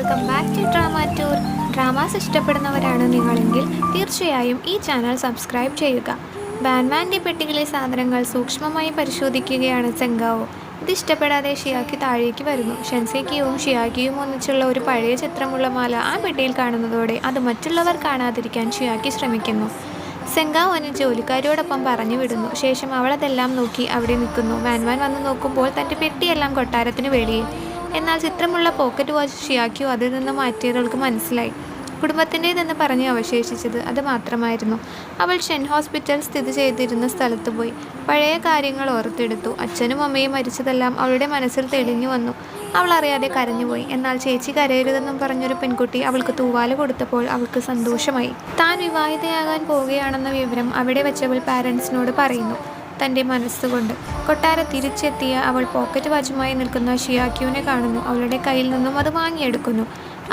Welcome back to drama tour. Dramas ഇഷ്ടപ്പെടുന്നവരാണ് നിങ്ങളെങ്കിൽ തീർച്ചയായും ഈ ചാനൽ സബ്സ്ക്രൈബ് ചെയ്യുക. ബാൻമാൻ്റെ പെട്ടികളിലെ സാധനങ്ങൾ സൂക്ഷ്മമായി പരിശോധിക്കുകയാണ് സെങ്കാവോ. ഇത് ഇഷ്ടപ്പെടാതെ ഷിയാക്കി താഴേക്ക് വരുന്നു. ഷെൻസേക്കിയും ഷിയാക്കിയും ഒന്നിച്ചുള്ള ഒരു പഴയ ചിത്രമുള്ള മാല ആ പെട്ടിയിൽ കാണുന്നതോടെ അത് മറ്റുള്ളവർ കാണാതിരിക്കാൻ ഷിയാക്കി ശ്രമിക്കുന്നു. സെങ്കാവോന് ജോലിക്കാരിയോടൊപ്പം പറഞ്ഞു വിടുന്നു. ശേഷം അവളതെല്ലാം നോക്കി അവിടെ നിൽക്കുന്നു. വാൻവാൻ വന്ന് നോക്കുമ്പോൾ തൻ്റെ പെട്ടിയെല്ലാം കൊട്ടാരത്തിന് വെളിയിൽ. എന്നാൽ ചിത്രമുള്ള പോക്കറ്റ് വാച്ച് ഷിയാക്കിയോ അതിൽ നിന്ന് മാറ്റിയവൾക്ക് മനസ്സിലായി. കുടുംബത്തിൻ്റേതെന്ന് പറഞ്ഞ് അവശേഷിച്ചത് അത് മാത്രമായിരുന്നു. അവൾ ഷെൻ ഹോസ്പിറ്റൽ സ്ഥിതി ചെയ്തിരുന്ന സ്ഥലത്ത് പോയി പഴയ കാര്യങ്ങൾ ഓർത്തെടുത്തു. അച്ഛനും അമ്മയും മരിച്ചതെല്ലാം അവളുടെ മനസ്സിൽ തെളിഞ്ഞു വന്നു. അവൾ അറിയാതെ കരഞ്ഞുപോയി. എന്നാൽ ചേച്ചി കരയരുതെന്നും പറഞ്ഞൊരു പെൺകുട്ടി അവൾക്ക് തൂവാല കൊടുത്തപ്പോൾ അവൾക്ക് സന്തോഷമായി. താൻ വിവാഹിതയാകാൻ പോവുകയാണെന്ന വിവരം അവിടെ വെച്ചവൾ പാരൻസിനോട് പറയുന്നു. തൻ്റെ മനസ്സുകൊണ്ട് തിരിച്ചെത്തിയ അവൾ പോക്കറ്റ് വാച്ചുമായി നിൽക്കുന്ന ഷിയാക്യുവിനെ കാണുന്നു. അവളുടെ കയ്യിൽ നിന്നും അത് വാങ്ങിയെടുക്കുന്നു.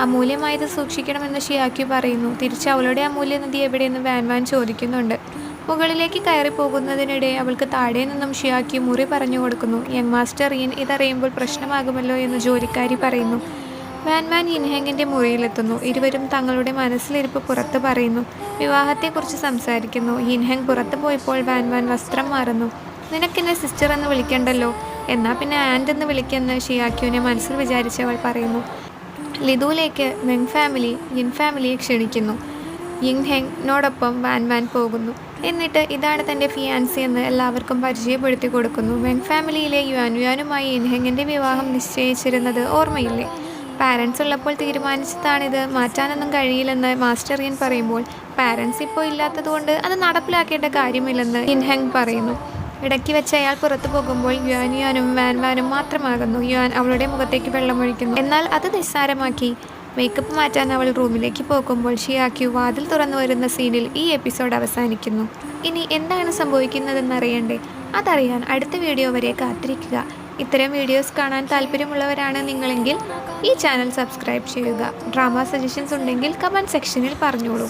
അമൂല്യമായത് സൂക്ഷിക്കണമെന്ന് ഷിയാക്യു പറയുന്നു. തിരിച്ച് അവളുടെ അമൂല്യനിധി എവിടെയെന്ന് വാൻവാൻ ചോദിക്കുന്നുണ്ട്. മുകളിലേക്ക് കയറി പോകുന്നതിനിടെ അവൾക്ക് താഴെ നിന്നും ഷിയാക്യു മുറി പറഞ്ഞു കൊടുക്കുന്നു. യങ് മാസ്റ്റർ യിൻ ഇതറിയുമ്പോൾ പ്രശ്നമാകുമല്ലോ എന്ന് ജോലിക്കാരി പറയുന്നു. വാൻവാൻ യിൻഹെങ്ങിൻ്റെ മുറിയിലെത്തുന്നു. ഇരുവരും തങ്ങളുടെ മനസ്സിലിരിപ്പ് പുറത്ത് പറയുന്നു. വിവാഹത്തെക്കുറിച്ച് സംസാരിക്കുന്നു. യിൻഹെങ് പുറത്ത് പോയപ്പോൾ വാൻവാൻ വസ്ത്രം മാറുന്നു. നിനക്കെന്നെ സിസ്റ്റർ എന്ന് വിളിക്കണ്ടല്ലോ, എന്നാൽ പിന്നെ ആൻഡ് എന്ന് വിളിക്കെന്ന് ഷിയാക്യുവിനെ മനസ്സിൽ വിചാരിച്ചവൾ പറയുന്നു. ലിതുവിലേക്ക് വെങ് ഫാമിലി യിൻ ഫാമിലിയെ ക്ഷണിക്കുന്നു. യിൻഹെങ്ങിനോടൊപ്പം വാൻവാൻ പോകുന്നു. എന്നിട്ട് ഇതാണ് തൻ്റെ ഫിയാൻസി എന്ന് എല്ലാവർക്കും പരിചയപ്പെടുത്തി കൊടുക്കുന്നു. വെങ് ഫാമിലിയിലെ യുവാനുമായി യിൻഹെങ്ങിൻ്റെ വിവാഹം നിശ്ചയിച്ചിരുന്നത് ഓർമ്മയില്ലേ? പാരൻസ് ഉള്ളപ്പോൾ തീരുമാനിച്ചതാണിത്, മാറ്റാനൊന്നും കഴിയില്ലെന്ന് മാസ്റ്റർ യിൻ പറയുമ്പോൾ പാരൻസ് ഇപ്പോൾ ഇല്ലാത്തതുകൊണ്ട് അത് നടപ്പിലാക്കേണ്ട കാര്യമില്ലെന്ന് യിൻഹെങ് പറയുന്നു. ഇടയ്ക്ക് വെച്ച് അയാൾ പുറത്തു പോകുമ്പോൾ യുവാനും വാൻവാനും മാത്രമാകുന്നു. യുവാൻ അവളുടെ മുഖത്തേക്ക് വെള്ളമൊഴിക്കുന്നു. എന്നാൽ അത് നിസ്സാരമാക്കി മേക്കപ്പ് മാറ്റാൻ അവൾ റൂമിലേക്ക് പോകുമ്പോൾ ഷിയാക്യു വാതിൽ തുറന്നു വരുന്ന സീനിൽ ഈ എപ്പിസോഡ് അവസാനിക്കുന്നു. ഇനി എന്താണ് സംഭവിക്കുന്നതെന്നറിയണ്ടേ? അതറിയാൻ അടുത്ത വീഡിയോ വരെ കാത്തിരിക്കുക. ഇത്തരം വീഡിയോസ് കാണാൻ താല്പര്യമുള്ളവരാണ് നിങ്ങളെങ്കിൽ ഈ ചാനൽ സബ്സ്ക്രൈബ് ചെയ്യുക. ഡ്രാമ സജഷൻസ് ഉണ്ടെങ്കിൽ കമൻറ്റ് സെക്ഷനിൽ പറഞ്ഞോളൂ.